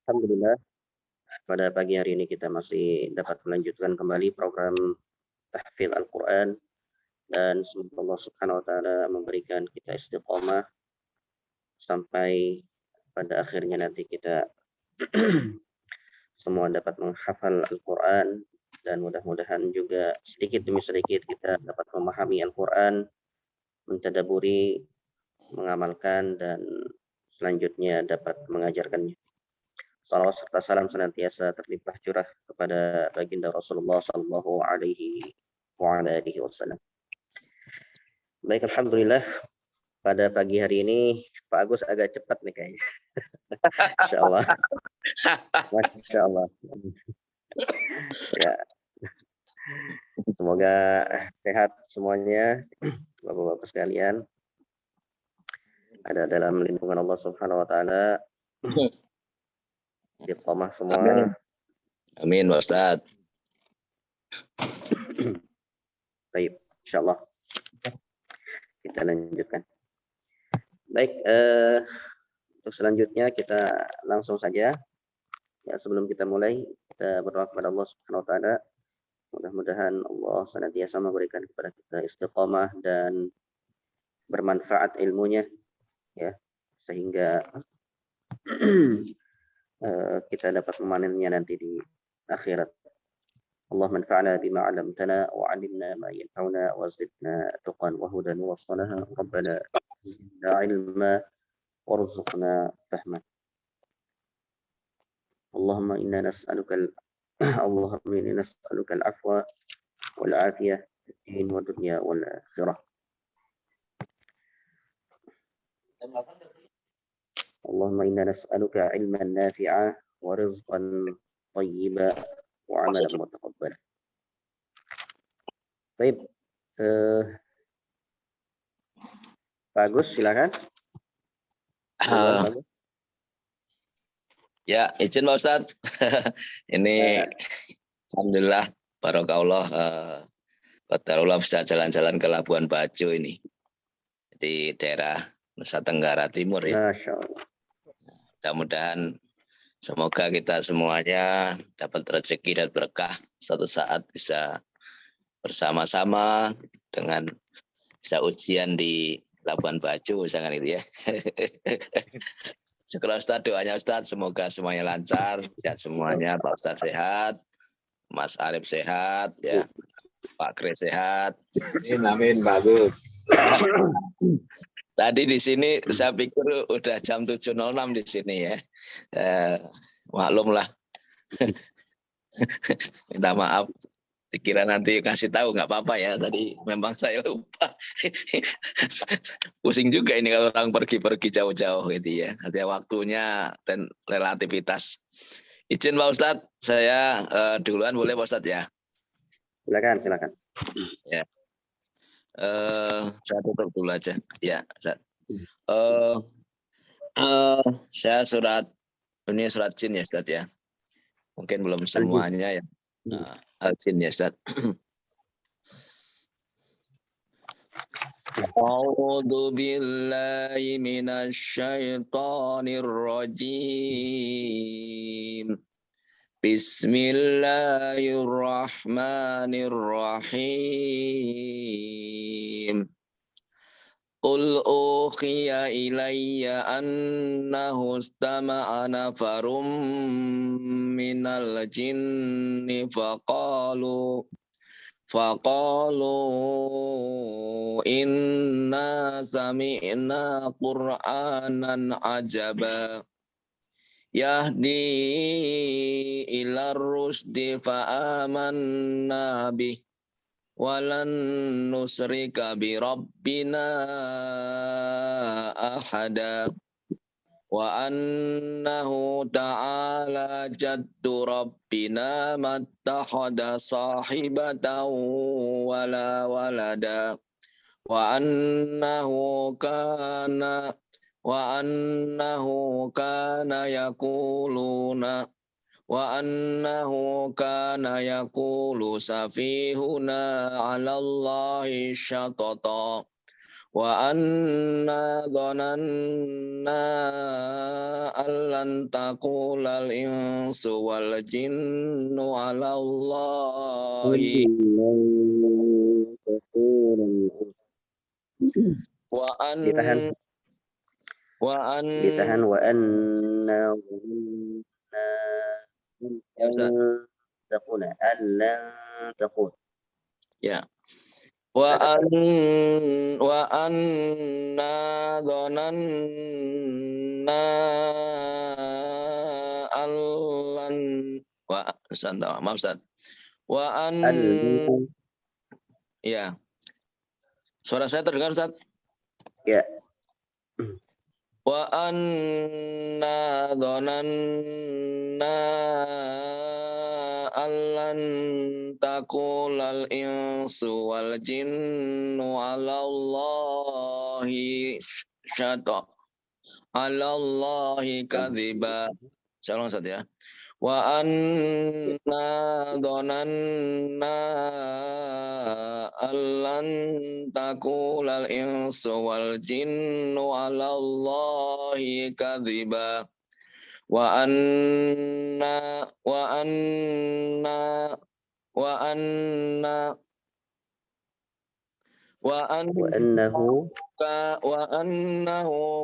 Alhamdulillah, pada pagi hari ini kita masih dapat melanjutkan kembali program tahfidz Al-Quran, dan semoga Allah Subhanahu wa Ta'ala memberikan kita istiqomah sampai pada akhirnya nanti kita semua dapat menghafal Al-Quran, dan mudah-mudahan juga sedikit demi sedikit kita dapat memahami Al-Quran, mentadaburi, mengamalkan, dan selanjutnya dapat mengajarkannya. Salawat serta salam senantiasa terlimpah curah kepada baginda Rasulullah Sallallahu Alaihi Wasallam. Baik, alhamdulillah pada pagi hari ini Pak Agus agak cepat nih kayaknya. Insya Allah. Masya Allah. Ya, semoga sehat semuanya, bapak-bapak sekalian. Ada dalam lindungan Allah Subhanahu Wa Taala. Istiqomah semua. Amin, Ustaz. Baik, insya Allah kita lanjutkan. Baik, untuk selanjutnya kita langsung saja. Ya, sebelum kita mulai, kita berdoa kepada Allah Subhanahu Wa Taala. Mudah-mudahan Allah senantiasa memberikan kepada kita istiqamah dan bermanfaat ilmunya, ya, sehingga kita dapat memanennya nanti di akhirat. Allah manfa'na bima 'allamtana wa 'allimna ma yanfa'una wa zidna tuqan wa hudan wa salaha rabbana zidna 'ilma warzuqna fahma. Allahumma inna nas'aluka Allahumma inna nas'aluka al-'afwa wal 'afiyah fid din wa dunya wal akhirah. Allahumma inna nas'aluka 'ilman nafi'a wa rizqan thayyiba wa 'amalan mutaqabbala. Baik, Pak Agus silakan. Ya, izin Pak Ustaz. Ini alhamdulillah barokallah, qadarullah bisa jalan-jalan ke Labuan Bajo ini. Di daerah Nusa Tenggara Timur ya. Masya Allah. Mudah-mudahan semoga kita semuanya dapat rezeki dan berkah, suatu saat bisa bersama-sama dengan bisa ujian di Labuan Bajo misalkan itu ya. Syukur Ustaz, doanya Ustaz, semoga semuanya lancar, ya semuanya, Pak Ustaz sehat, Mas Arif sehat, ya Pak Kris sehat. Amin, bagus. Tadi di sini saya pikir udah jam 7.06 di sini ya. Maklum lah. Minta maaf. Dikira nanti kasih tahu nggak apa-apa ya. Tadi memang saya lupa. Pusing juga ini kalau orang pergi-pergi jauh-jauh gitu ya. Artinya waktunya dan relativitas. Izin Pak Ustadz, saya duluan boleh Pak Ustadz ya? Silakan. Ya. Saya tutup dulu aja. Ya, Ustadz. Saya ini surat jin ya Ustadz ya. Mungkin belum semuanya ya. Al-jin ya Ustadz. A'udzu billahi minasy syaithanir rajim. Bismillahirrahmanirrahim. Qul ukhiya ilayya annahu istama'a nafarum minal jinni faqalu inna sami'na qur'anan ajaba yahdi ilar rusdi fa'amanna bih walan nusrika bi rabbina ahada wa annahu ta'ala jaddu rabbina mattakhadha sahibatan wala walada wa annahu kana yaqulu safihuna 'ala Allahi syatata Wa anna dhananna allan taqulal insu wal jinnu 'ala Allahi wa an Ditahan. wa an Ditahan. Wa anna dhananna ya Ustaz. taqula allan taqul. Ya. Wa anna dhananna allan wa Ustaz, maaf Ustaz. Wa an Allan. ya. Suara saya terdengar Ustaz? Ya. Wa anna dhananna allan taqulal insu wal jinnu 'ala Allahi syata 'ala Allahi kadziba. Salam Ustaz ya. Wa anna dhananna allan taqulal insu wal jinnu 'ala Allahi kadziba. Wa anna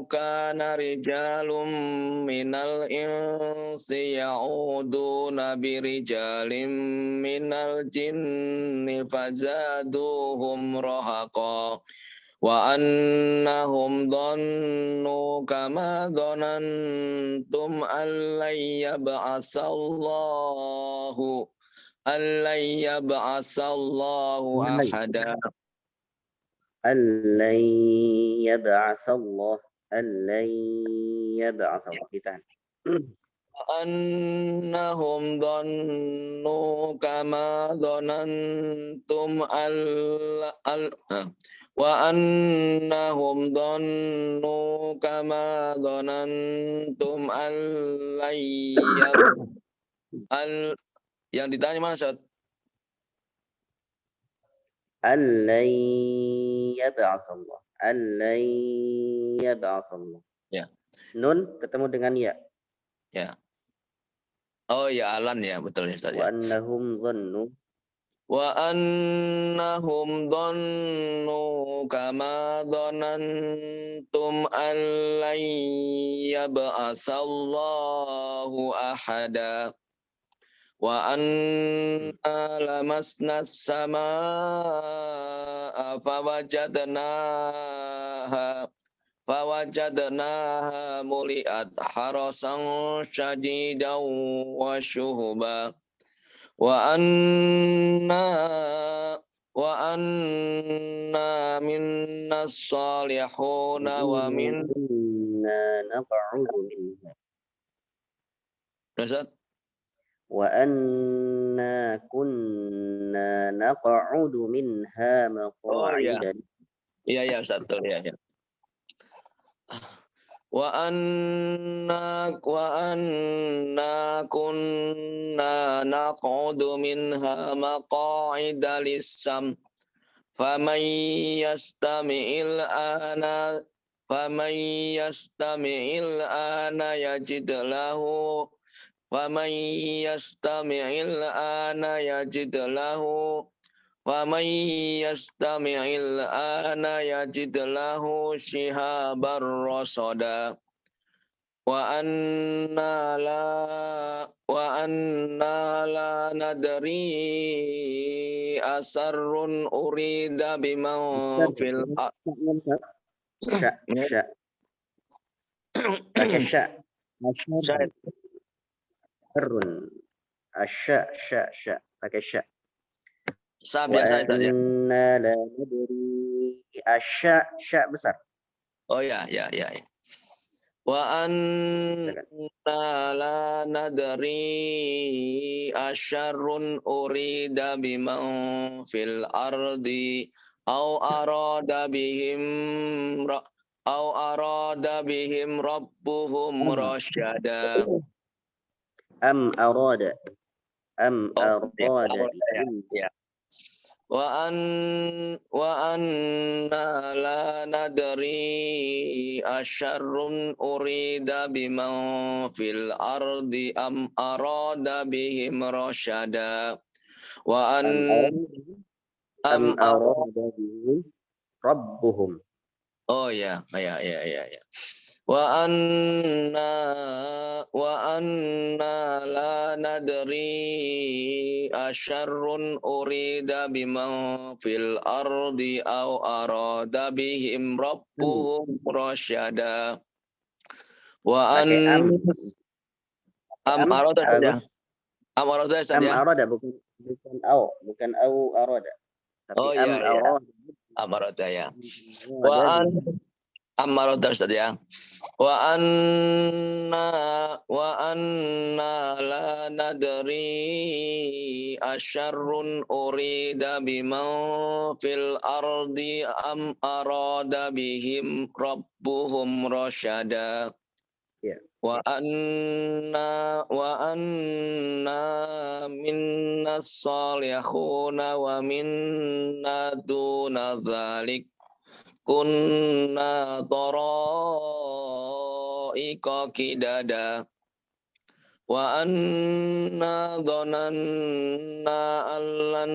kana rijalun minal insi ya'uduna birijalin minal jinni fazaduhum rahaqa wa annahum dhannu kama dhanantum allan yab'asallahu ahada. Allan yab'atsallah. Allan yab'atsallah. Ditahan. Annahum dhannu kama dhanantum wa annahum dhannu kama dhanantum yang ditanya mana Ustaz? Allan yab'atsallah. Allan yab'atsallah. Ya. Nun ketemu dengan ya. Ya. Oh ya, alan ya, betul ya Ustaz ya. Wa annahum dhannu. Wa annahum dhannu kama dhanantum allan yab'asallahu ahada. Wa anna lamasna as-samaa'a fawajadnaha muli'at harasan syadidan wa syuhuba. Wa anna minna salihuna wa minna naq'udu minha. Ustaz? Wa anna kunna naq'udu minha maq'ida. Iya ya Ustaz, betul ya. Wa anna kunna naq'udu minha maq'ida lis-sam faman yastami'il ana yajid lahu ومن يستمع الآن يجد له شهابا رصدا وأنا لا ندري أسر أريد بمن في الأرض pakai sya. Arrun. Asya, pakai sya. Sa biasa saja. Wa la nadri. Asya besar. Oh ya. Wa anna la nadri asyarrun urida biman fil ardi au arada bihim rabbuhum rasyada. Am arada bihim. Ya. wa anna la nadri asyarrun urida biman fil ardi am arada bihim rasyada wa am am arada bihim rabbuhum. oh ya wa anna la nadri asyarrun urida biman fil ardi aw arada bihim rabbuhum rasyada wa Pakai am am arada saja Agus. am arada Am saja arada bukan au arada. Tapi oh am ya arada. am arada ya Arada wa bihim. am arada saja wa anna la nadri asyarrun urida biman fil ardi am arada bihim rabbuhum rasyada Ya. wa anna minnas salihuna wa minna duna dzalik kunna taraika kidada wa anna dhananna allan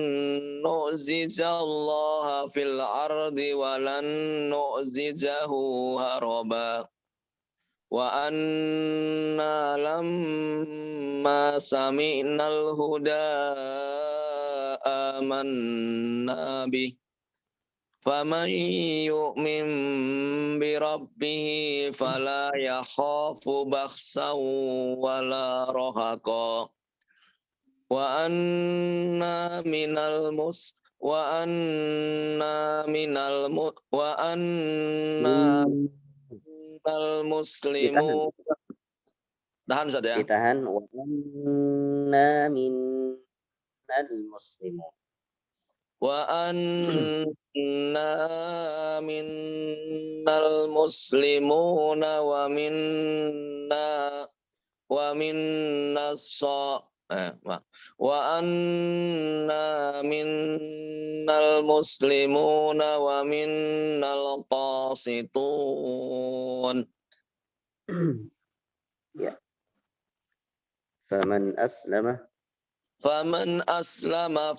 nu'zizallaha fil ardi wa lan nu'zizahu haraba wa anna lamma sami'nal huda amanna bih faman yu'min bi rabbih fala yakhafu bakhsan wala rahaqa wa anna minal Ditahan. muslimu tahan saja ya Ditahan. Wa anna minnal muslimun. wa anna minnal muslimuna wa anna minnal muslimuna wa minnal qasitun Ya. Faman aslama faman aslama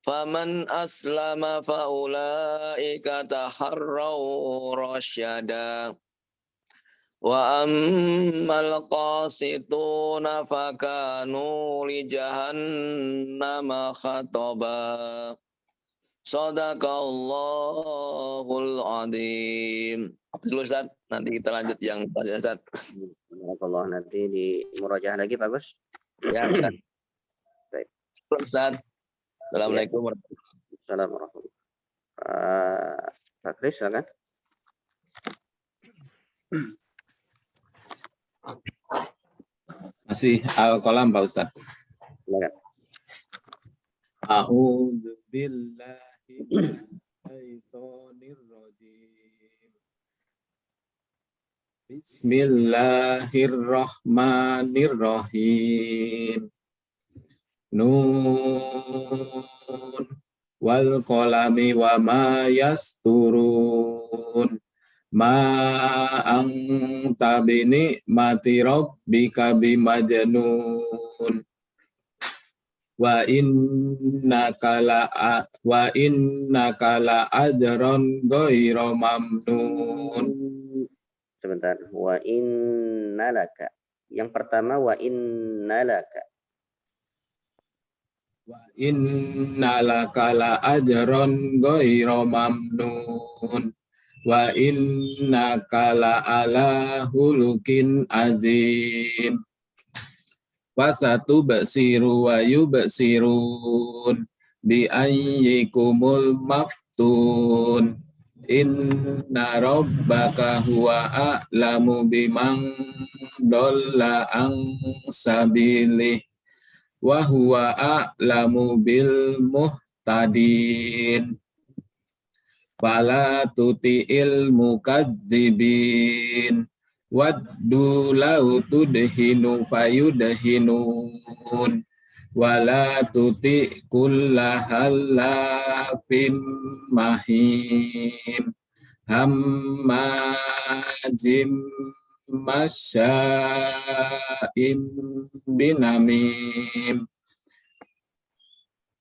faman aslama faulaika taharraw rasyada wa ammal qasituna fakanu li jahannama khataba Sadaqallahul azim. Dulu Ustaz, nanti kita lanjut yang tadi Ustaz. Allah nanti di murajaah lagi Pak Gus. Ya Ustaz. Baik. Ustaz. Assalamualaikum warahmatullahi wabarakatuh. Pak Kris silakan. Masih Al-Qalam Pak Ustaz. Silakan. A'udzu billahi minasyaitonir rajim. Bismillahirrahmanirrahim. Nun wal qalami wa ma yasturun. Ma anta bi ni'mati rabbika bimajnun. Wa innaka la ajran ghairu mamnun. Sebentar. Wa innalaka. Yang pertama wa innalaka. Wa innalaka la ajran ghairu mamnun. Wa innaka la ala hulukin azim. Wasatu basiru wa yubsirun bi ayyikumul maftun. Inna rabbaka huwa a'lamu biman dhalla an sabilih wa huwa a'lamu bil muhtadin. Fala tuti'il mukadzibin waddu lau tudhinu fayudhinun wala tuti kullahallafin mahim hammazim masya'im binamim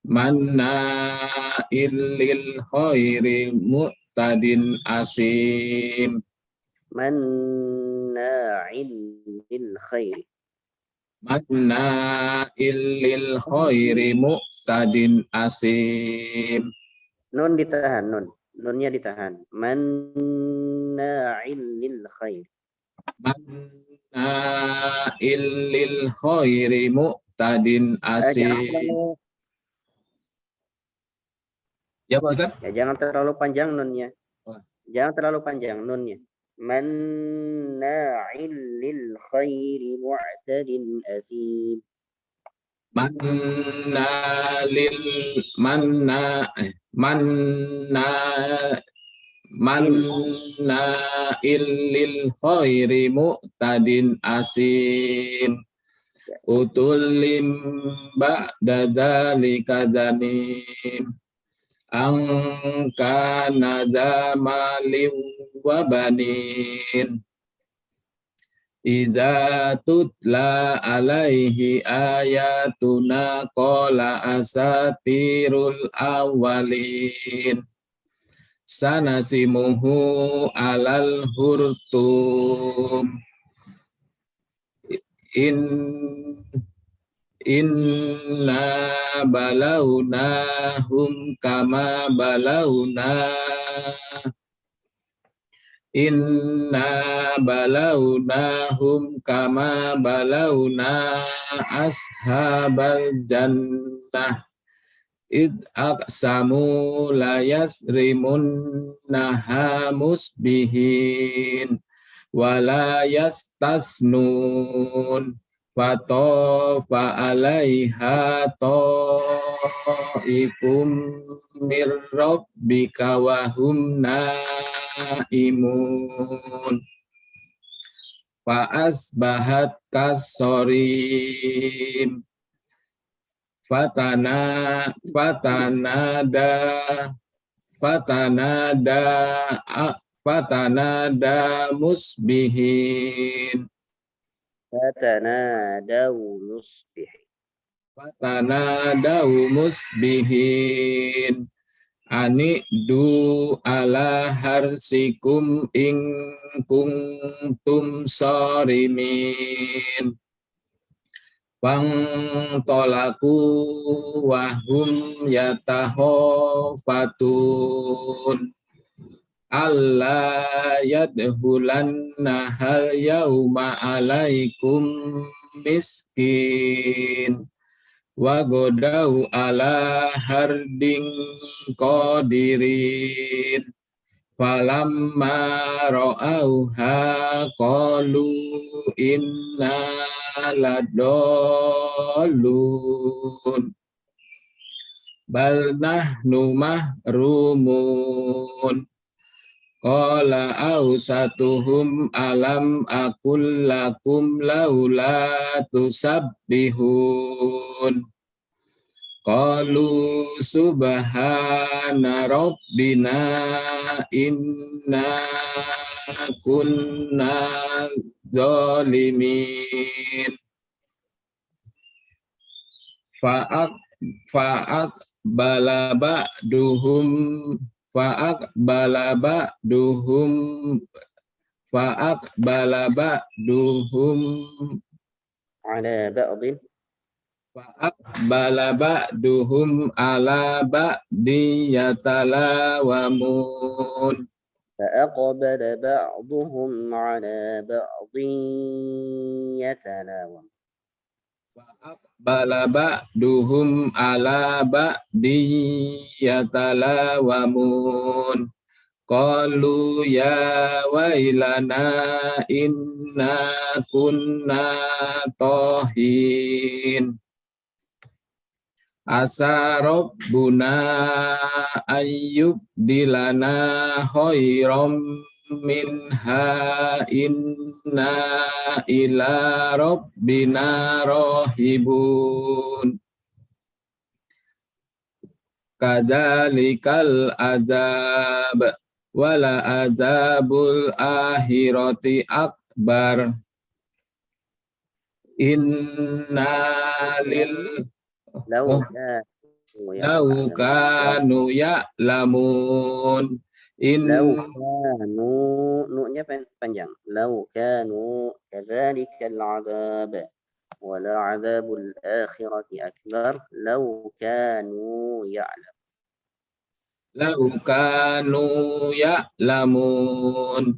manna'il lil khairi mu'tadin asim manna'il lil khairi manna'il lil khairi mu'tadin asim. Nun ditahan, nunnya ditahan. Manna'il lil khairi. Manna'il lil khairi mu'tadin asim. Ya Pak Ustaz? Ya, jangan terlalu panjang nunnya. Oh. Jangan terlalu panjang nunnya. Manna'il lil khairi mu'tadin asim. Manna illil khairi mu'tadin asim utulim ba'da dzalika zanim angka nadamalim wa banin Iza tutla alaihi ayatuna qala asatirul awalin sanasimuhu alal hurtum inna balaunahum kama balauna Inna balaunahum kama balauna ashabal jannah id aqsamu la yasrimunnaha musbihin wa la yastasnun fatofa alaiha ta'ifum mir rabbika wa hum naimun fa asbahat kasorim fatanada musbihin fatanadaw musbihin Ani'du ala harsikum in kuntum sarimin Pangtolaku wahum yatahofatun alla yadhulanna hal yauma alaikum miskin wa godau ala harding qadirin falamma ra'auha qalu inna ladallun bal nahnu mahrumun qala ausatuhum alam aqul lakum laula tusabbihun qalu subhana rabbina inna kunna zalimin fa'aq ba'duhum ala ba'di yatalawamun فأقبل بعضهم على بعض يتلاوم Bala ba'duhum ala ba'di yatalawamun qalu ya wailana inna kunna tohin asa rabbuna ayyub dilana khairam minha inna ila rabbina rohibun. Kazalikal azab wala azabul akhirati akbar. Inna lil Lau kanu ya'lamun. Lau kanu, nu-nya panjang. Lau kanu kadzalikal azab wala azabul akhirati akbar lau kanu ya'lam. Lau kanu ya'lamun.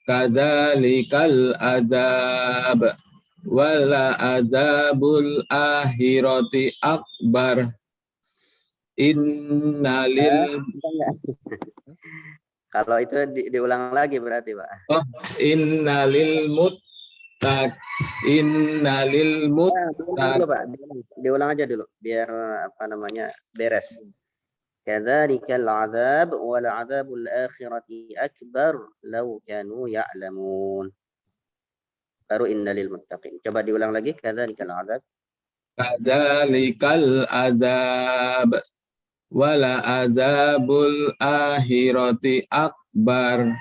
Kadzalikal azab wala azabul akhirati akbar. Innalil Kalau itu diulang lagi berarti, Pak. innalil muttaq Dulu, Pak. Diulang aja dulu biar beres. Kadzalikal azab wal azabul akhirati akbar law kanu ya'lamun. Baru innalil muttaqin. Coba diulang lagi. Kadzalikal azab. Kadzalikal azab wala azabul akhirati akbar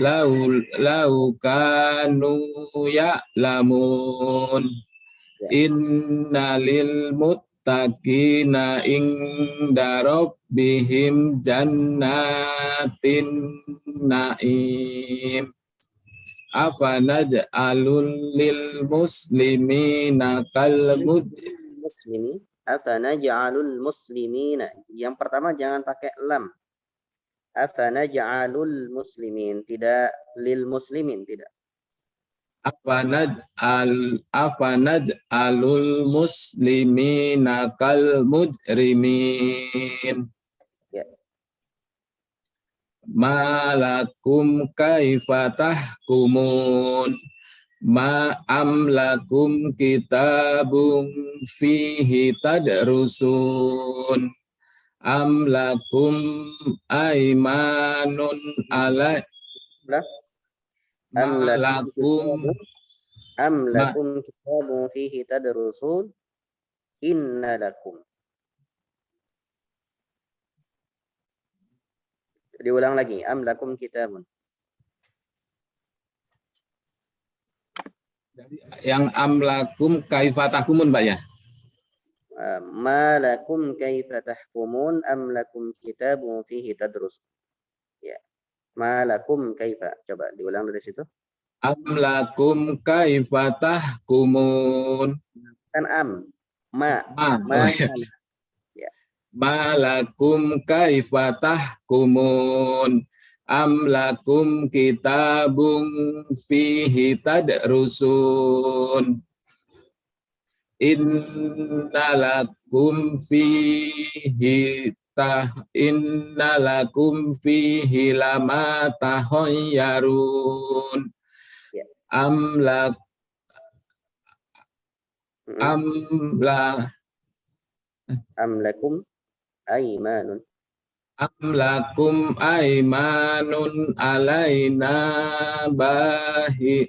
lau kanu ya'lamun. Innalil muttaqina inda rabbihim jannatin na'im. Afanaj'alul lil muslimina kal Muslimin. Afanaj'alul muslimina. Yang pertama jangan pakai lam. Afanaj'alul muslimin, tidak lil muslimin, tidak. Afanaj'alul muslimina kal mujrimin. Ya. Malakum kaifa tahkumun. Ma'am lakum kitabun fihi tadrusun. Am lakum aimanun alai. Am lakum kitabun fihi tadrusun. Inna lakum. Diulang lagi. Am lakum kitabun. Yang amlakum kaifatahkumun, Pak ya? Ma lakum kaifa tahkumun am lakum kitabun fihi tadrus. Ya. Ma lakum kaifa. Coba diulang dari situ. Am lakum kaifa tahkumun. Kan am. Ma. Ya. Ma lakum kaifa tahkumun. Am lakum kitabun fihi tadrusun. Inna lakum fihi lama tahayyarun. Am lakum aimanun. Am lakum aimanun alaina bahi.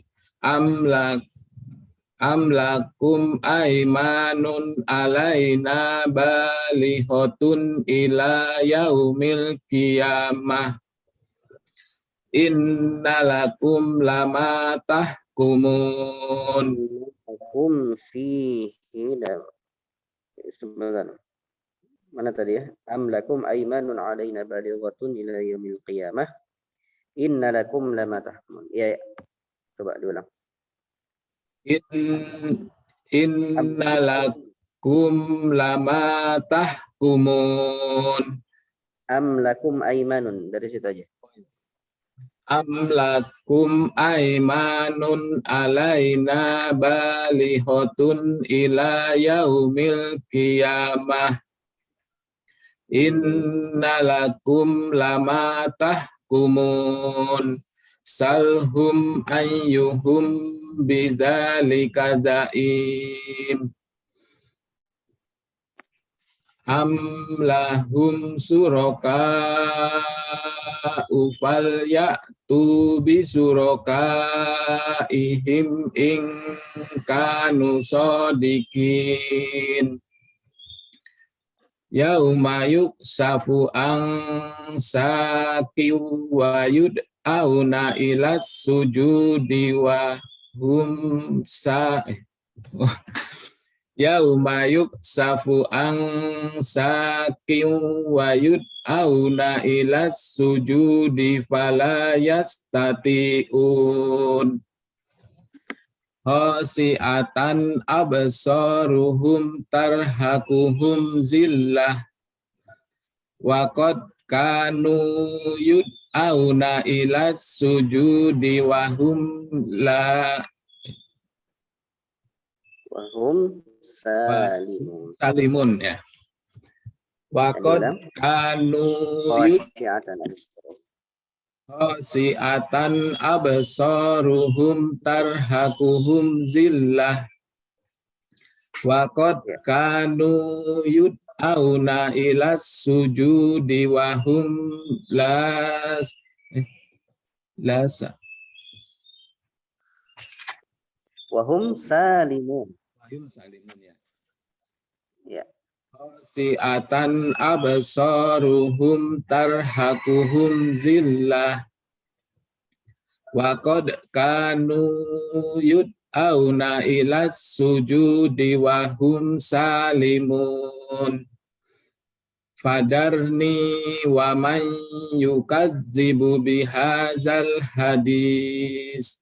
Am lakum aimanun alaina balihotun ila yaumil qiyamah. Inna lakum lama tahkumun. Kum fihi. Sebentar. Mana tadi ya? Am lakum aimanun alaina balighatun ila yaumil qiyamah. Inna lakum lama tahkumun. Ya. Coba diulang. Inna lakum lama tahkumun. Am lakum aimanun. Dari situ aja. Am lakum aimanun alaina balihotun ila yaumil qiyamah. Inna lakum lama tahkumun. Salhum ayyuhum bizalika za'im. Am lahum suraka fal ya'tu bisurakaihim in kanu shodiqin. Yauma yuksafu an saqi wa yud'auna ilas sujudi wa hum Yauma yuksafu an saqi wa yud'auna ilas sujudi fala yastati'un. Khasi'atan absaruhum tarhaquhum zillah wa qad kanu yud'auna ilas sujudi wa hum salimun ya. Wa qad kanu khasi'atan absaruhum tarhaquhum zillah wa qad kanu yud'auna ilas sujudi wa hum salimun. Ya. Ya. Khasi'atan absaruhum tarhaquhum zillah wa qad kanu yud'auna ilas sujudi wa hum salimun. Fadarni wa man yukadzibu bihadzal hadis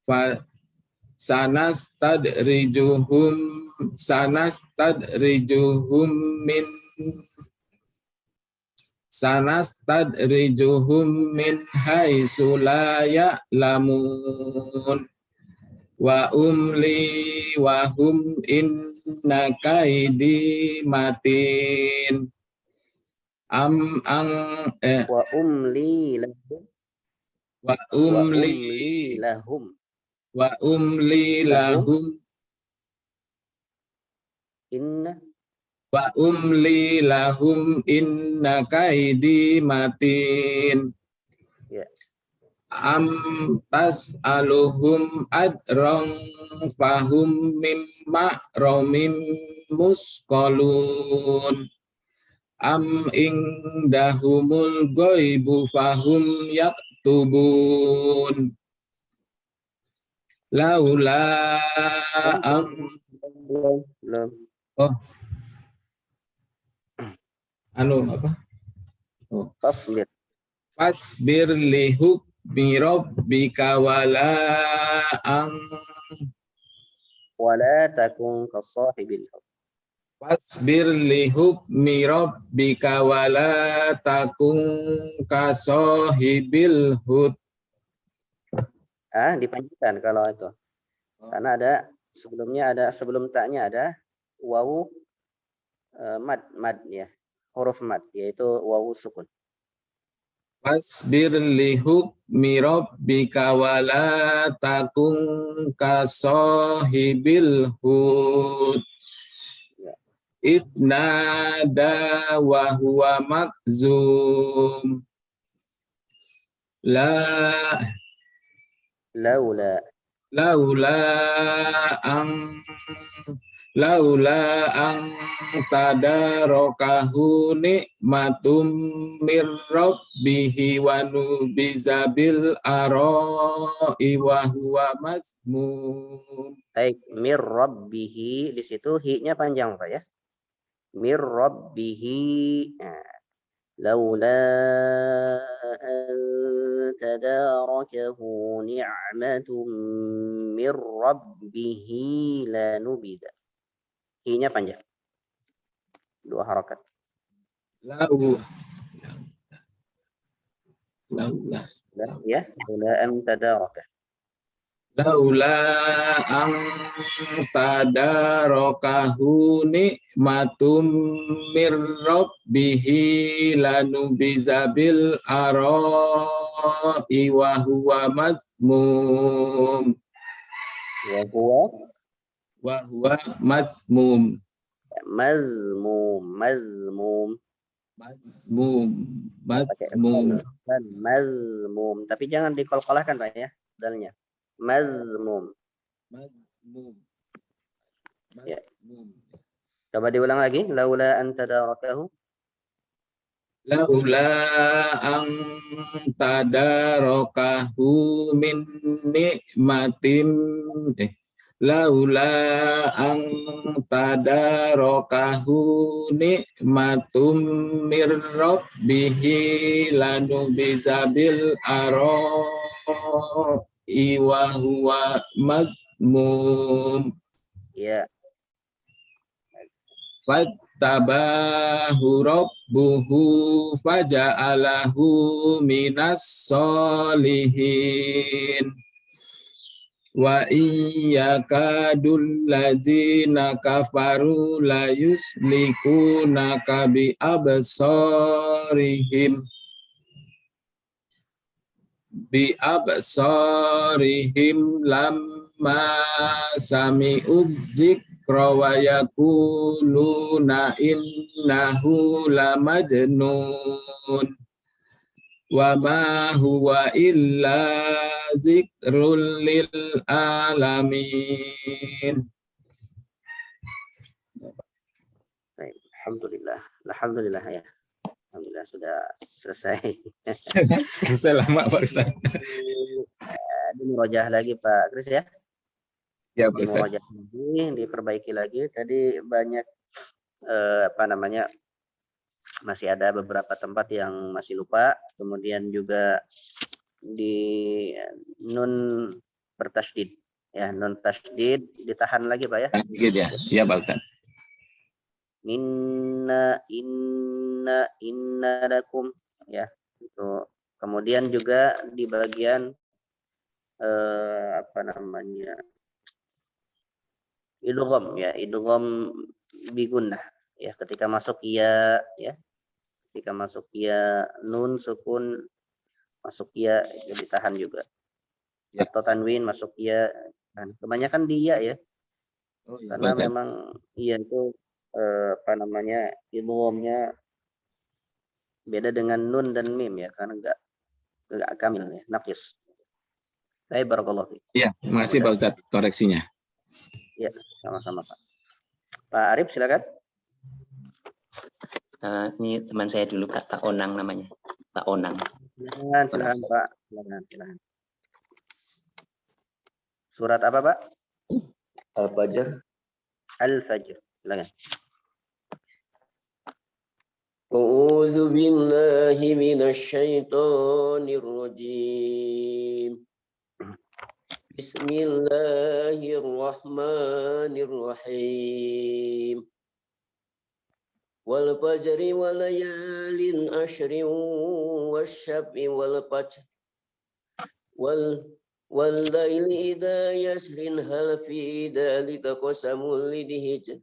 fa sanastadrijuhum min haitsu la ya'lamun wa umli wa hum inna kaidi matin wa umli lahum inna kaidi matin. Ya. Am tas'aluhum adrong fahum mimma romim musqalun am indahumul ghaibu fahum yaktubun laula fasbir li hukmi rabbika wala takun kasahibil hud. Fasbir li hukmi rabbika wala takun kasahibil hud. Dipanjangkan kalau itu. Karena sebelum taknya ada wawu mad ya. Huruf mad yaitu wawu sukun. Fasbir li hukmi rabbika wala takun kasahibil hud. Idnada wa huwa makzum. Laula ang tadarakahu nikmatum mir rabbihi wa nubiza bil ara'i wa huwa mazmum. Baik, mir rabbihi di situ hi-nya panjang Pak ya. Mir rabbihi. Laula an tadarakahu ni'matum mir rabbihi lanubida. Hi-nya panjang. 2 harakat. Laula Ya, laula an tadaraka. Laula ang tadarakahu nikmatum mir rabbihi lanubiza bil ara'i wa huwa mazmum. Mazmum. Madmum. pakai Madmum. dan mazmum, tapi jangan dikolkolahkan Pak ya, dalnya. Mazmum. Madmum. Ya. Madmum. Coba diulang lagi. Laula an tadarakahu. Laula ang tadarakahu min nikmatin laula ang tadarakahu nikmatum mir rabbihi lanubizabil ara'i wa huwa madmum. Ya. Fattabahu rabbuhu faja'alahu minas solihin wa iyyakadul ladzina kafaru la yuslikunaka bi absarihim lamma sami'udz dzikra wa yaquluna innahu lamajnun wa ma huwa illa dzikrul lil alamin. Baik. Alhamdulillah ya. Alhamdulillah sudah selesai. Sudah lama Pak Ustaz. Di murojaah lagi Pak Kris ya. Ya Pak Ustaz. Murojaah lagi, diperbaiki lagi. Tadi banyak masih ada beberapa tempat yang masih lupa. Kemudian juga di nun bertasydid ya, nun tasydid ditahan lagi Pak ya. Sedikit ya. Ya Pak Ustaz. Inna lakum ya. Itu. Kemudian juga di bagian idgham ya, idgham bigunnah ya, ketika masuk ya, ketika masuk ya nun sukun masuk ya itu ditahan juga Ya. atau tanwin masuk ya, kebanyakan dia ya, Oh, ya, karena Pak Ustaz. memang iya itu idghamnya beda dengan nun dan mim ya, karena enggak kamil ya, naqis. Baik, barakallahu fiik. Iya, terima kasih Pak Ustaz koreksinya. Ya, sama-sama Pak. Pak Arif silakan. Ini teman saya dulu Pak Onang namanya. Pak Onang. Silakan Pak. Silakan. Surat apa Pak? Al-Fajr. Al-Fajr. Silakan. A'udzu billahi minasyaitonir rajim. Bismillahirrahmanirrahim. Wal fajri wa layalin ashrin wasyaf'i wal fajr wal laili idza yasrin hal fi dzalika qasamul lidhij.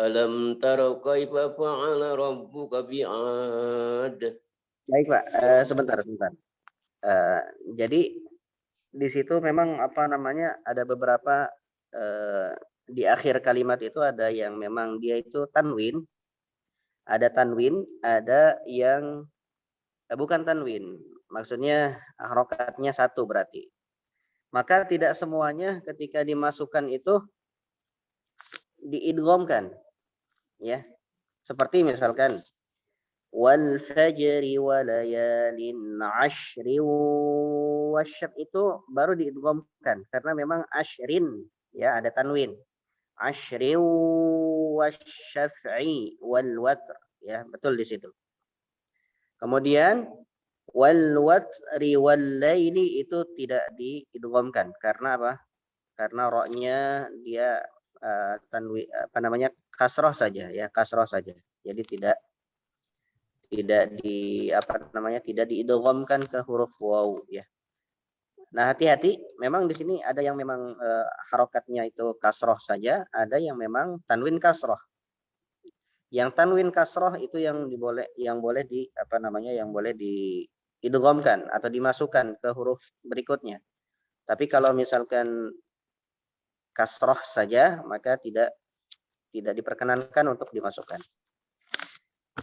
Alam tara kaifa fa'ala rabbuka bi'ad. Baik Pak, sebentar. Jadi di situ memang ada beberapa di akhir kalimat itu ada yang memang dia itu tanwin, ada yang bukan tanwin, maksudnya harokatnya satu berarti. Maka tidak semuanya ketika dimasukkan itu diidghamkan. Ya, seperti misalkan wal fajri wa layalin ashri wasyaf, itu baru diidghamkan karena memang ashrin ya ada tanwin, ashri wasyaf'i wal watr ya, betul di situ. Kemudian wal watri wal laili itu tidak diidghamkan karena apa? Karena ra-nya dia kasroh saja ya, kasroh saja. Jadi tidak diidghamkan ke huruf waw ya. Nah, hati-hati, memang di sini ada yang memang harokatnya itu kasroh saja, ada yang memang tanwin kasroh. Yang tanwin kasroh itu yang boleh diidghamkan atau dimasukkan ke huruf berikutnya. Tapi kalau misalkan kasroh saja, maka tidak diperkenankan untuk dimasukkan.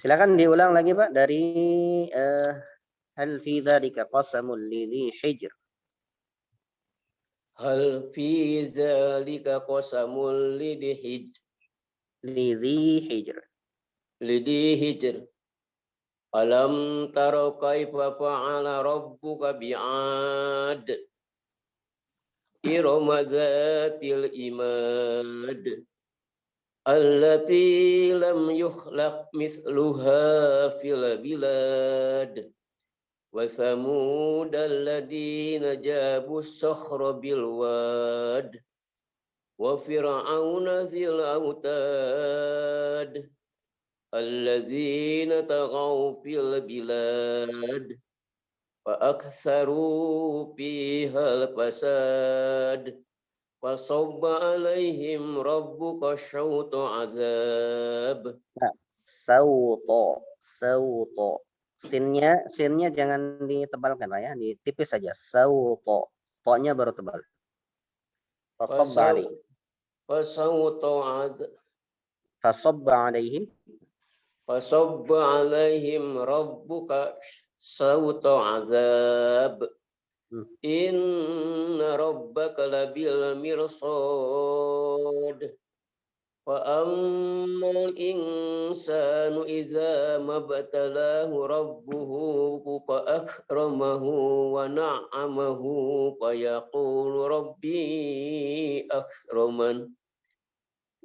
Silakan diulang lagi Pak dari hal fi dzalika qasamul lidhi hijr. Hal fi zalika qasamul Lidhi hijr. lidhi hijr. Alam tara kaifa fa'ala rabbuka bi'ad. Irama dzatil imad. Allati lam yukhlaq mithluha fil bilad. Wa thamud alladhina jabu as-sakhra bil wad. Wa fir'auna zil autad. Alladzina taghaw fil bilad. Fa aktsaru fiha al-fasad. Fasabba alaihim rabbuka syauta azab. Sauto. Sinnya jangan ditebalkan Pak ya, ditipis saja. Sauto. To-nya baru tebal. Fasabba alaihim. Fasauta azab. Fasabba alaihim. Fasabba alaihim rabbuka sauta azab. Inna rabbaka labil mirsad. Wa ammal insanu idza mabtalahu rabbuhu fa akramahu wa na'amahu fa yaqulu rabbi akraman.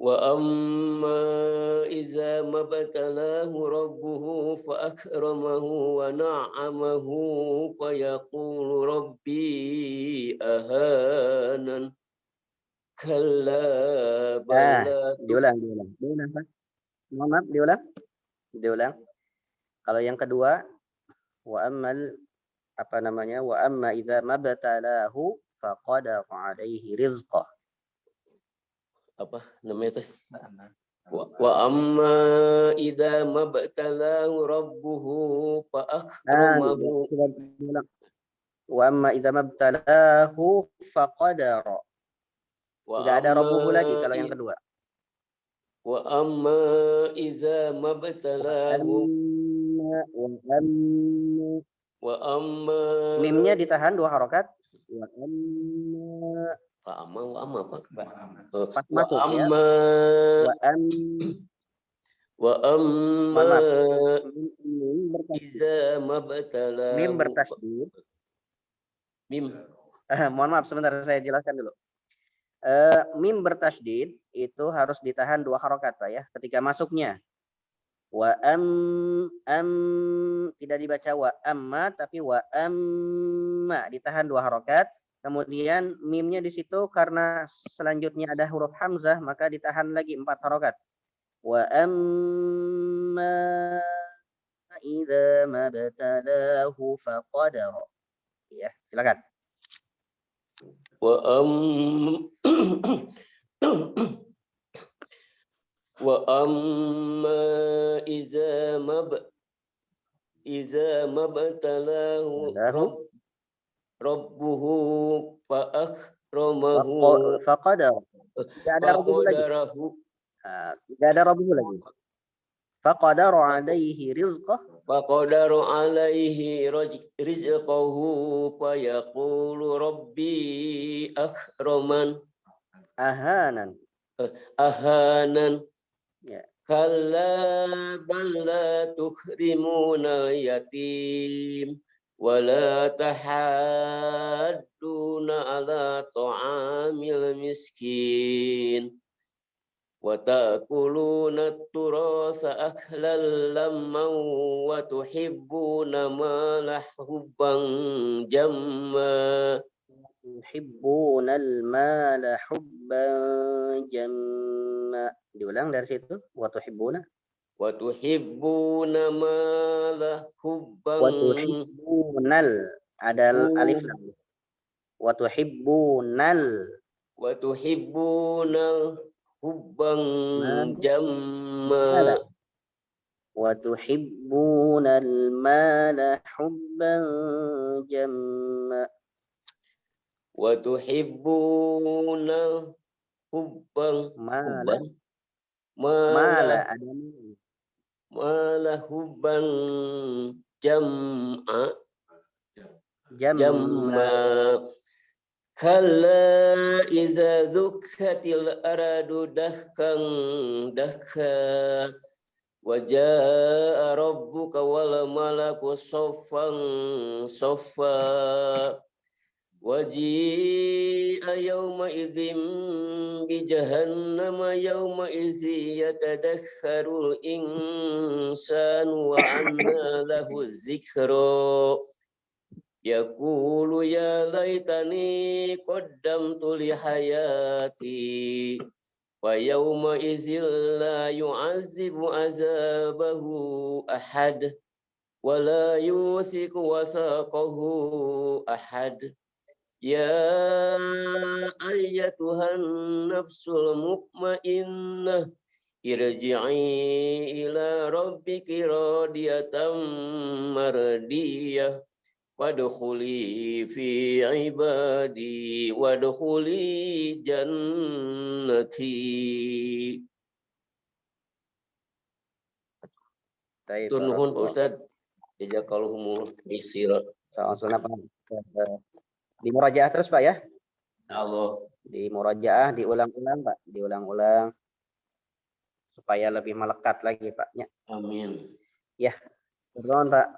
Wa amma idza mabtalahu rabbuhu fa akramahu wa na'amahu fa yaqulu rabbi ahanan. Kalla bala Diulang Pak. Mohon maaf, diulang. Kalau yang kedua, wa ammal wa amma idza mabtalahu faqadara alaihi rizqah. apa namanya teh? Wa amma idza mabtalahu rabbuhu fa akramahu. Wa amma idza mabtalahu faqadara. Tidak ada rabbuhu lagi kalau yang kedua. Wa amma idza mabtalahu wa amma mimnya ditahan 2 harokat. Wa amma Pak. pas masuk ya. Wa amma idza mabtalahu. Mim bertasydid. Mohon maaf sebentar saya jelaskan dulu. Mim bertasydid itu harus ditahan 2 harokat Pak ya ketika masuknya. Wa tidak dibaca wa amma tapi wa amma ditahan 2 harokat. Kemudian mimnya di situ karena selanjutnya ada huruf hamzah maka ditahan lagi 4 harokat. Wa amma idza mabtalahu faqadara. Ya, silakan. Wa amma idza mabtalahu rabbuhu fa akramahu faqadara. Tidak ada rabbuhu lagi. Tidak ada rabbuhu lagi. Faqadara alaihi rizqah. Faqadara alaihi rizqahu fa yaqulu rabbi akraman. Ahanan. Ya. Kalla bal la tukrimuna yatim wa la tahadduna ala ta'amil miskin wa ta'kuluna at-turasa aklan lamman wa tuhibbuna ma hubban jamma. Tuhibbuna al-mala hubban jamma. Diulang dari situ. Wa tuhibbuna mala hubban. Wa tuhibbunal. Ada alif lam. Wa tuhibbunal hubban jamma. Wa tuhibbunal mala hubban jamma. Wa tuhibbuna hubban Mala ada mala hubban jam'a jamma kalla iza dzukhatil aradu dahkan dakha wajaa rabbuka wal malaku saffan saffa waji'a yawma idzin bi jahannama yawma idzi yatadakharul insanu wa anna lahu dzikra yaqulu ya laitani qaddamtu li hayati wa yawma idzil la yu'azzibu azabahu ahad wa la yusiku wasaqahu ahad ya ayyatuhan nafsul mutmainnah irji'i ila rabbiki radiyatan mardiyah wadkhuli fi ibadi wadkhuli jannati. Tur nuhun Pak Ustaz. Jazakallahu khairan. Langsung apa? Di murajaah terus Pak ya. Allah. Di murajaah diulang-ulang Pak, diulang-ulang supaya lebih melekat lagi Pak. Ya. Amin. Ya. Turun Pak.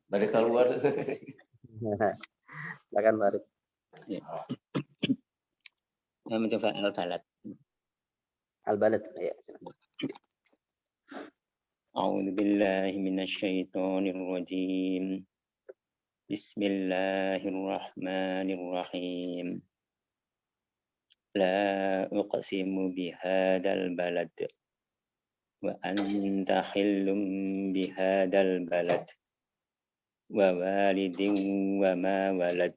Balik keluar. Silakan Barik. Ya. Saya mencoba al-balad. Al-Balad. Ya. A'udzu billahi minasyaitonir rajim. Bismillahirrahmanirrahim. La uqsimu bihadzal balad wa anta khillum bihadzal balad wa walidin wa ma walad.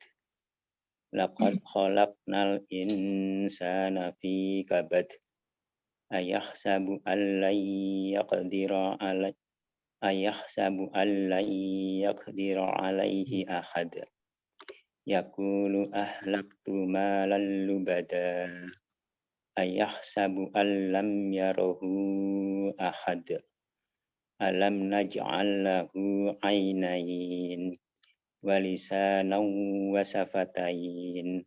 Laqad khalaqnal insana fi kabad. Ayahsabu an lan yaqdira alaihi ahad. Yaqulu ahlaktu malan lubada. Ayahsabu an lam yarahu ahad. Alam naj'al lahu aynayn wa lisanan wa safatain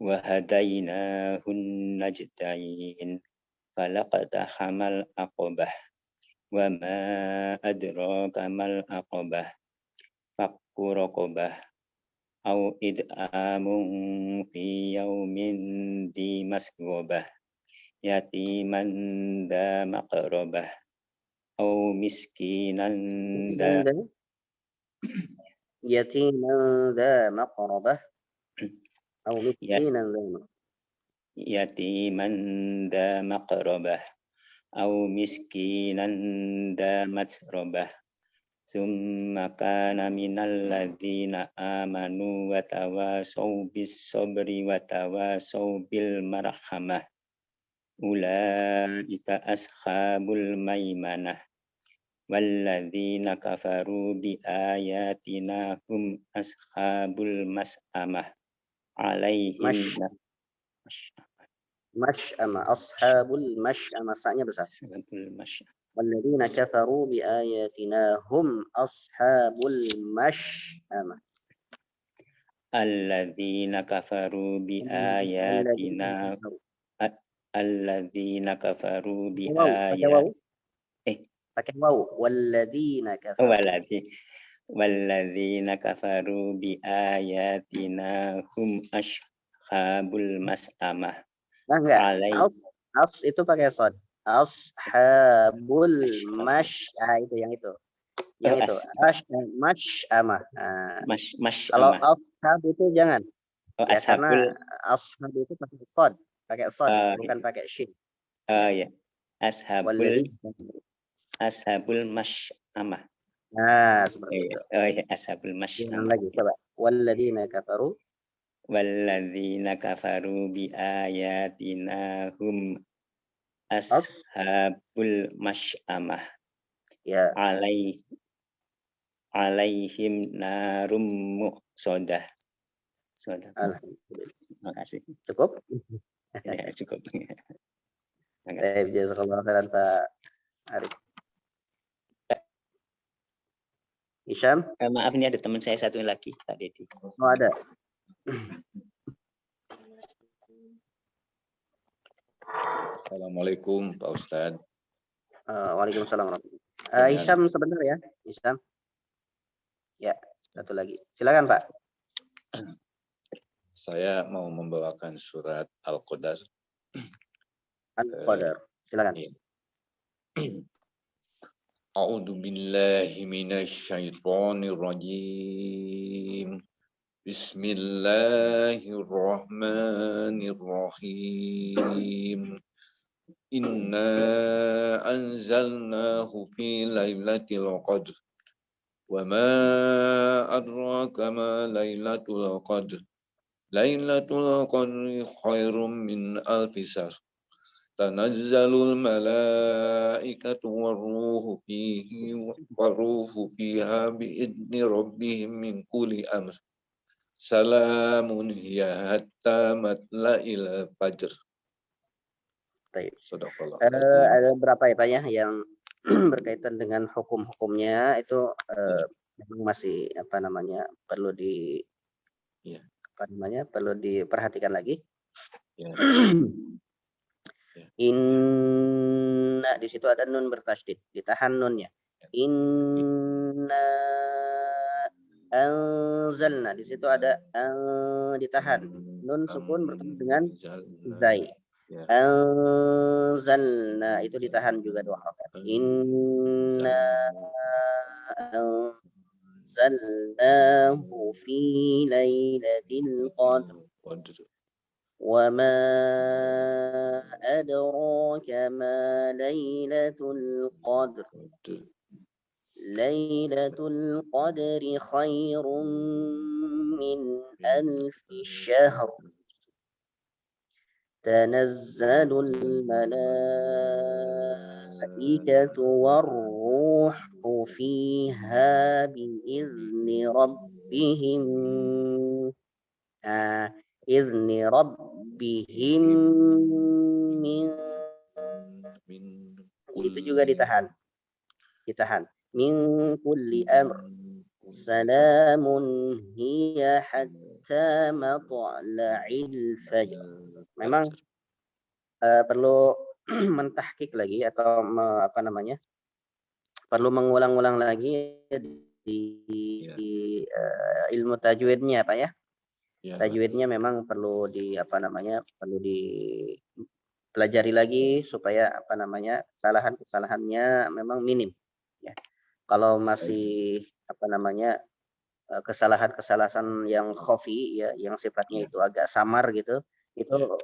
wa hadainahun najdain falaqtahamal aqabah wa ma adraka mal aqabah fakku raqabah au id'amun fi yaumin di masghobah yatiman da maqrabah au miskinan da Yatiman dha maqrabah atau miskinan dha maqrabah. yatiman da maqrabah au miskinan da matrabah summa kana minal ladzina amanu wa tawasaw bis sabri wa tawasaw bil marhamah ulaika ashabul maimanah walladzina kafaru bi ayatina hum ashabul mas'amah alaihim Mash'ama, ashabul mash'ama, sa'nya besar. ashabul mas'amah Walladzina kafaru bi ayatina hum ashabul mash'ama. alladzina kafaru bi ayatina alladzina kafaru bi ayatina Pakai waw. Walladzina kafaru. walladzina kafaru bi ayatina hum ashabul mas'amah. Nah, enggak. As itu pakai sad. Ashabul itu yang itu. Yang itu. Mash'amah. Kalau ashab itu jangan. Ya, karena ashab itu pakai sad, bukan pakai shin. Ya. Ashabul mash'amah. Nah, seperti itu. Ya, ashabul mash'amah. Lagi coba. Walladzina kafaru bi ayatina hum ashabul mash'amah. Ya. Alaihim narum muqsadah. Alhamdulillah. Terima kasih. Cukup? Ya, cukup. Jazakallahu khairan Pak Arif. Hisham? Maaf, ini ada teman saya satu lagi, Pak Dedi. Oh, ada. Assalamualaikum Pak Ustadz. Waalaikumsalam warahmatullahi. Hisham sebentar ya, Hisham. Ya, satu lagi. Silakan Pak. Saya mau membawakan surat Al-Qadar. Al-Qadar. Silakan. A'udzu billahi minasyaitonir rajim. Bismillahirrahmanirrahim. Inna anzalnahu fi lailatul qadr. Wa ma adraka ma lailatul qadr. Lailatul qadri khairum min alfi syahr. Tanazzalul malaikatu waruhu fiha biidni rabbihim min kulli amr. Salamun hiya hatta matla'il fajr. Baik. Sadaqallah. Ada berapa ya Pak ya yang berkaitan dengan hukum-hukumnya itu memang masih perlu perlu diperhatikan lagi. Ya. Inna di situ ada nun bertasydid, ditahan nunnya. Inna anzalna di situ ada ditahan. Nun sukun bertemu dengan zai. Anzalna itu ditahan juga dua harakat. Inna anzalnahu fi lailatul qadr. وما أدراك ما ليلة القدر ليلة القدر خير من ألف شهر تنزل الملائكة والروح فيها بإذن ربهم إذن ربهم min itu juga ditahan min kulli amr salamun hiya hatta matla'il fajr. Memang perlu mentahqiq lagi atau perlu mengulang-ulang lagi di ilmu tajwidnya Pak ya. Tajwidnya memang perlu perlu dipelajari lagi supaya kesalahannya memang minim ya. Kalau masih kesalahan yang khafi ya, yang sifatnya itu agak samar gitu, itu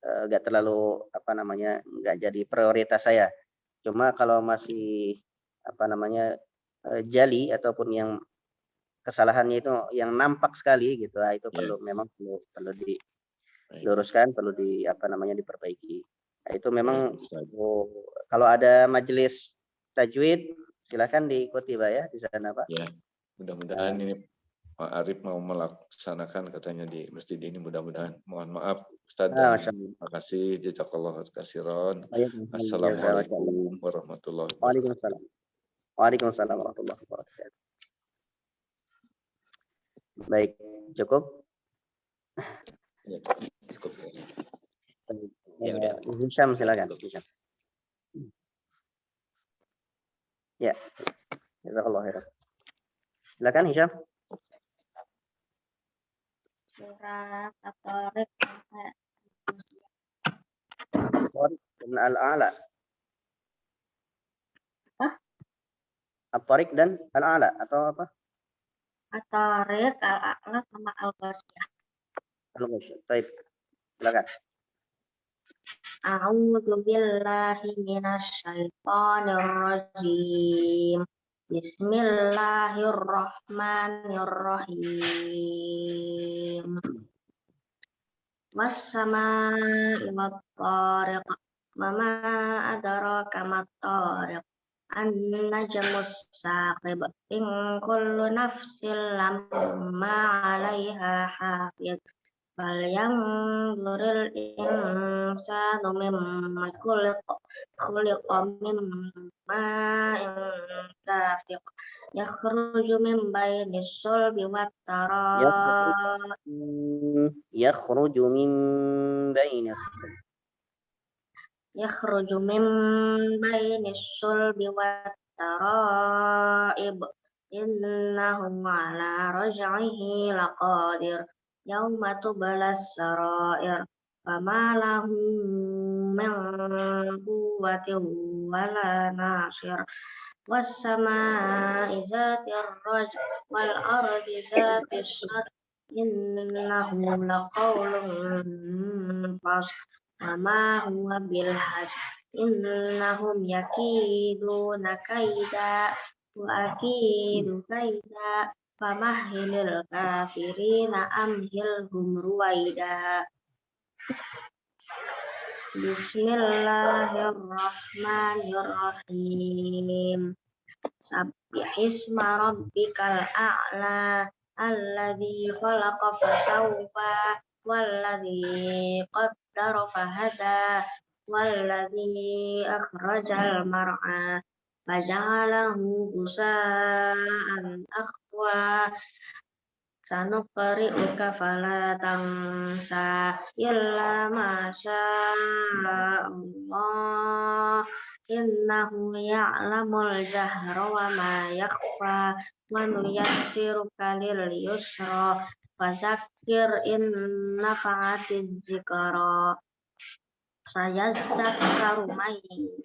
agak terlalu enggak jadi prioritas saya. Cuma kalau masih jali ataupun yang kesalahannya itu yang nampak sekali gitu, itu perlu diluruskan, perlu diperbaiki. Nah, itu memang kalau ada majelis tajwid silakan diikuti Pak ya di sana Pak. Ya, mudah-mudahan ini Pak Arif mau melaksanakan katanya di masjid ini, mudah-mudahan. Mohon maaf Ustaz dan terima kasih, jazakallahu khairan. Assalamualaikum warahmatullahi wabarakatuh. Waalaikumsalam warahmatullahi wabarakatuh. Baik, cukup. Ya, cukup. Ya, Hisham silakan. Hisham. Ya, jazakallahu khairan. Silakan Hisham. Surat At-Tariq dan Al-A'la. Apa? At-Tariq dan Al-A'la atau apa? At-Tariq, Al-A'la sama Al-Ghasyiyah. Al-Ghasyiyah. Baik. Silakan. A'udzu billahi minasy syaithanir rajim. Bismillahirrahmanirrahim. Was-samaa'i wat-tariq. Wa ma adraka mat-tariq. An-najmus saqib. In kullu nafsin lamma 'alaiha hafiz. فلينظر الإنسان مما خلق من ماء دافق يخرج من بين الصلب والترائب يخرج من بين الصلب يخرج من بين الصلب والترائب إنه على رجعه لقادر يوم تبلى السرائر فما له من قوة ولا ناصر والسماء ذات الرجع والأرض ذات الصدع إنه لقول فصل وما هو بالهزل إنهم يكيدون كيدا وأكيد كيدا فمهل الكافرين أمهلهم رويدا بسم الله الرحمن الرحيم سبح اسم ربك الأعلى الذي خلق فسوى والذي قدر فهدى والذي أخرج المرعى فجعله غثاء أحوى سنقرئك فلا تنسى إلا ما شاء الله إنه يعلم الجهر وما يخفى ونيسرك لليسرى فذكر إن نفعت الذكرى سيذكر من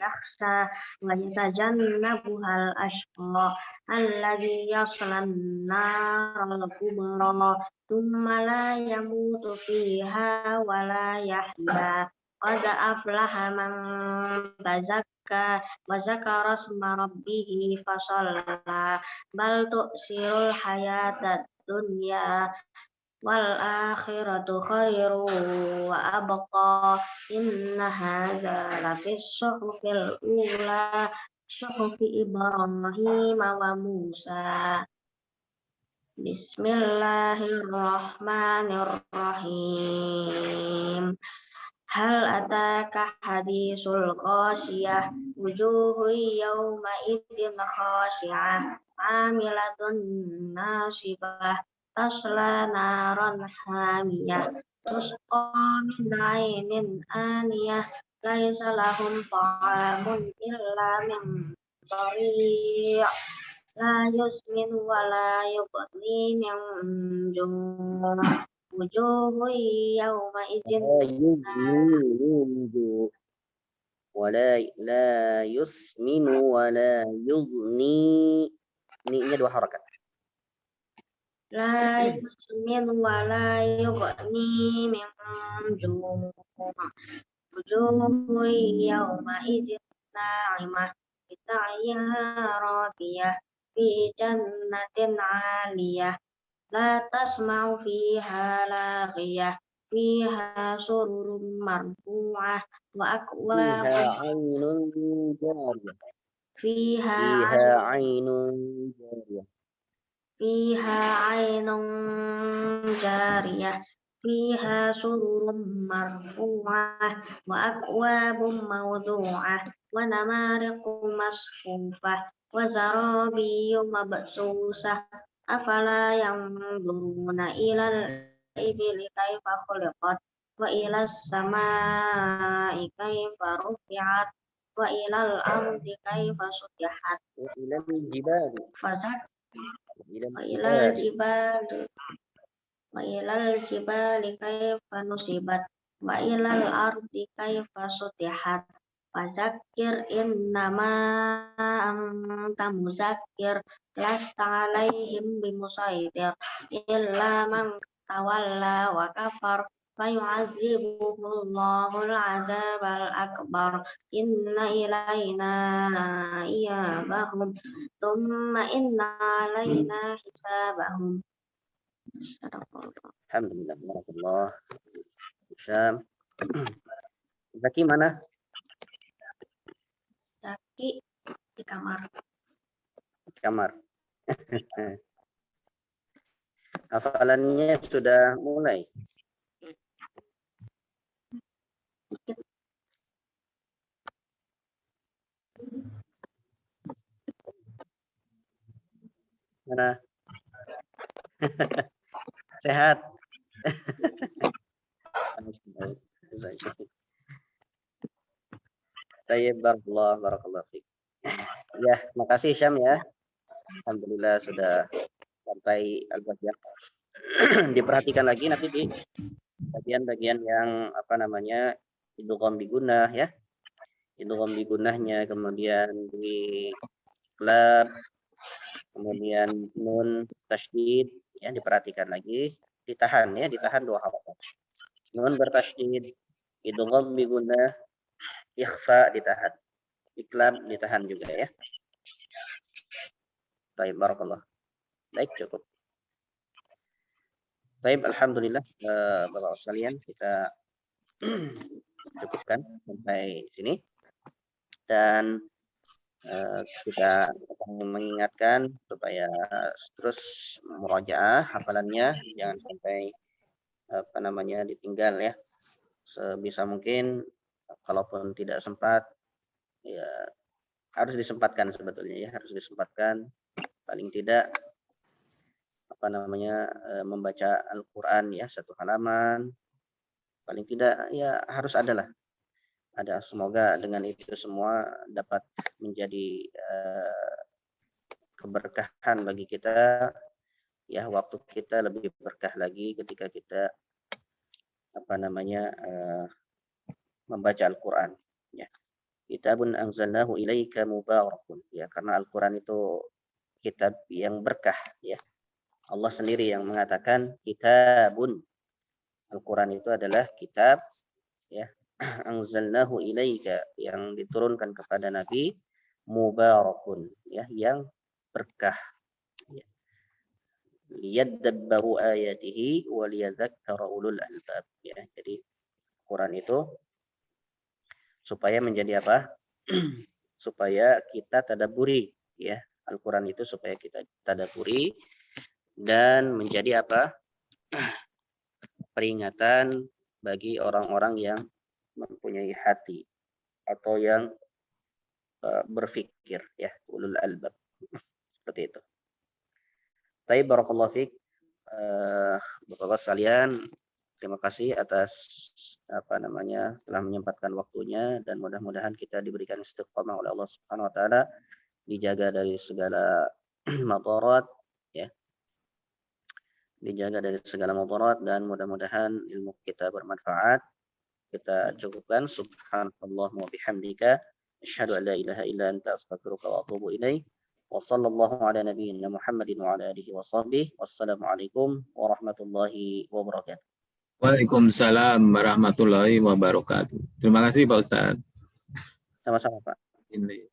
يخشى ويتجنبها الأشقى الذي يصلى النار الكبرى ثم لا يموت فيها ولا يحيا قد أفلح من تزكى وذكر اسم ربه فصلى بل تؤثر الحياة الدنيا والآخرة خير وأبقى إن هذا لفي الصحف الأولى صحف إبراهيم وموسى بسم الله الرحمن الرحيم هل أتاك حديث الغاشية وجوه يومئذ خاشعة عاملة ناصبة تصلى نارا حامية تسقى من عين آنية ليس لهم طعام إلا من ضريع لا يسمن ولا يغني من جوع وجوه يومئذ لا يسمن ولا يغني ini dua harakat لا يسمن ولا يغني من جوع وجوه يومئذ ناعمة لسعيها راضية في جنة عالية لا تسمع فيها لاغية فيها سرر مرفوعة وأكواب فيها عين جارية فيها سرر مرفوعة وأكواب موضوعة ونمارق مصفوفة وزرابي مبثوثة أفلا ينظرون إلى الإبل كيف خلقت وإلى السماء كيف رفعت وإلى الأرض كيف سطحت وإلى الجبال وإلى الجبال كيف نصبت وإلى الأرض كيف سطحت فذكر إنما أنت مذكر لست عليهم بمسيطر إلا من تولى وكفر فيعذبه الله العذاب الأكبر إن إلينا إيابهم ثم إن علينا حسابهم. Alhamdulillah, barakallah. Syam. Zaki mana? Zaki di kamar. Kamar. Hafalannya sudah mulai. Mana? Sehat. Tayyib, barakallah fiik. Ya, makasih Syam ya. Alhamdulillah sudah sampai Al-Baqiyah. Diperhatikan lagi nanti di bagian-bagian yang apa namanya idgham bigunah ya. Idgham bigunahnya, kemudian di klab, kemudian nun tasydid ya, diperhatikan lagi, ditahan ya, ditahan 2 harokat. Nun bertasydid, idgham bigunah, ikhfa ditahan. Iklab ditahan juga ya. Baik, barakallah. Baik, cukup. Baik, alhamdulillah Bapak sekalian, kita cukupkan sampai sini. Dan kita akan mengingatkan supaya terus murajaah hafalannya, jangan sampai apa namanya ditinggal ya. Sebisa mungkin, kalaupun tidak sempat ya harus disempatkan sebetulnya ya, harus disempatkan paling tidak apa namanya membaca Al-Qur'an ya 1 halaman. Paling tidak ya harus ada. Semoga dengan itu semua dapat menjadi keberkahan bagi kita ya, waktu kita lebih berkah lagi ketika kita apa namanya membaca Al-Qur'an ya. Kitabun anzalnahu ilaika mubarakun ya, karena Al-Qur'an itu kitab yang berkah ya. Allah sendiri yang mengatakan kitabun. Al-Qur'an itu adalah kitab ya, anzalnahu ilaika, yang diturunkan kepada Nabi, mubarakun ya, yang berkah ya. Liyadabbaru ayatihi wa liyadzakkara ulul albab ya. Jadi Quran itu supaya menjadi apa? Supaya kita tadabburi ya. Al-Quran itu supaya kita tadabburi dan menjadi apa? Peringatan bagi orang-orang yang mempunyai hati atau yang berfikir ya, ulul albab. Seperti itu. Baik, barakallahu fiik. Bapak-bapak sekalian, terima kasih atas apa namanya telah menyempatkan waktunya, dan mudah-mudahan kita diberikan istiqomah oleh Allah Subhanahu wa taala, dijaga dari segala madarat ya. Dijaga dari segala madarat, dan mudah-mudahan ilmu kita bermanfaat. Kita cukupkan. Subhanallah wa bihamdika asyhadu an la ilaha illa anta astaghfiruka wa atubu ilaik. Wa sallallahu ala nabiyyina Muhammadin wa ala alihi wa sahbihi. Wassalamualaikum warahmatullahi wabarakatuh. Waalaikumsalam warahmatullahi wabarakatuh. Terima kasih Pak Ustadz. Sama-sama Pak. Ini.